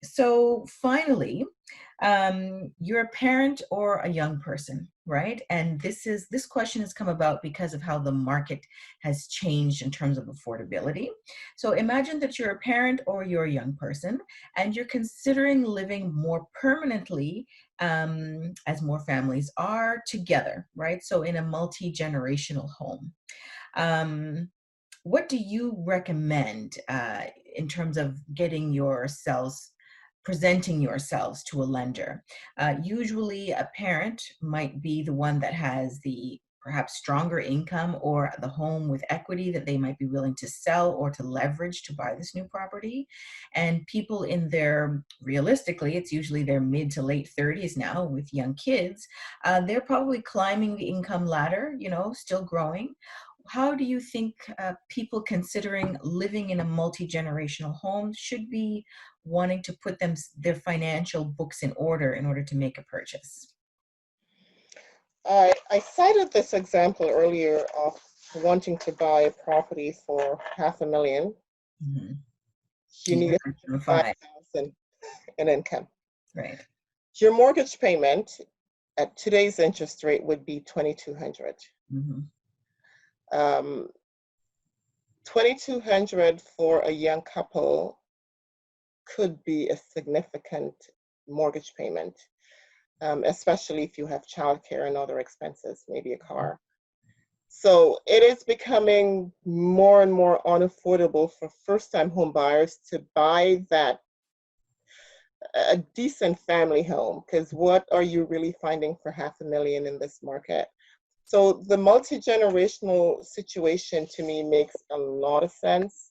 So finally, you're a parent or a young person, right? And this question has come about because of how the market has changed in terms of affordability. So imagine that you're a parent or you're a young person, and you're considering living more permanently, as more families are together, right? So in a multi-generational home. Um, what do you recommend in terms of presenting yourselves to a lender? Usually a parent might be the one that has the perhaps stronger income or the home with equity that they might be willing to sell or to leverage to buy this new property. And people in realistically, it's usually their mid to late 30s now with young kids. They're probably climbing the income ladder, still growing. How do you think people considering living in a multi-generational home should be wanting to put their financial books in order to make a purchase? I cited this example earlier of wanting to buy a property for $500,000. Mm-hmm. You need Five. $5,000 in income. Right. Your mortgage payment at today's interest rate would be $2,200. Mm-hmm. 2,200 for a young couple could be a significant mortgage payment, especially if you have childcare and other expenses, maybe a car. So it is becoming more and more unaffordable for first-time home buyers to buy a decent family home, because what are you really finding for $500,000 in this market? So the multi-generational situation to me makes a lot of sense,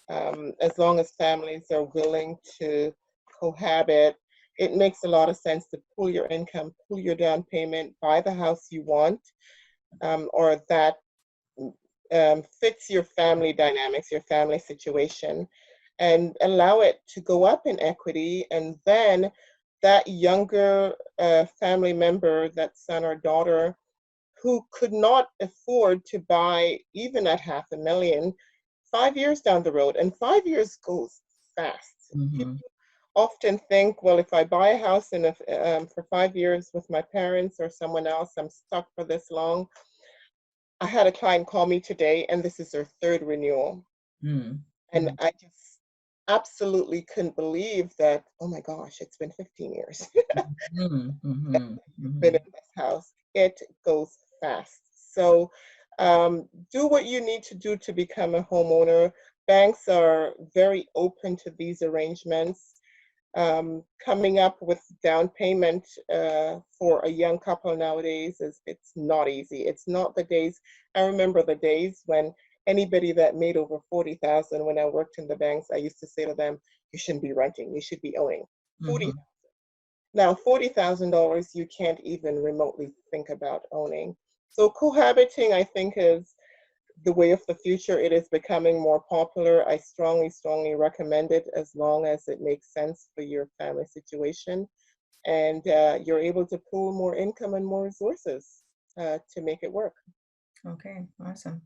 as long as families are willing to cohabit. It makes a lot of sense to pool your income, pool your down payment, buy the house you want, or that fits your family dynamics, your family situation, and allow it to go up in equity. And then that younger family member, that son or daughter, who could not afford to buy even at $500,000, 5 years down the road, and 5 years goes fast. Mm-hmm. People often think, well, if I buy a house for 5 years with my parents or someone else, I'm stuck for this long. I had a client call me today, and this is her third renewal. Mm-hmm. And I just absolutely couldn't believe that, oh my gosh, it's been 15 years. Mm-hmm. Mm-hmm. Been in this house. It goes fast. So do what you need to do to become a homeowner. Banks are very open to these arrangements. Coming up with down payment for a young couple nowadays it's not easy. It's not the days. I remember the days when anybody that made over 40,000, when I worked in the banks, I used to say to them, you shouldn't be renting, you should be owning. 40. Mm-hmm. Now, $40,000 you can't even remotely think about owning. So cohabiting, I think, is the way of the future. It is becoming more popular. I strongly, strongly recommend it, as long as it makes sense for your family situation, and you're able to pool more income and more resources to make it work. Okay, awesome.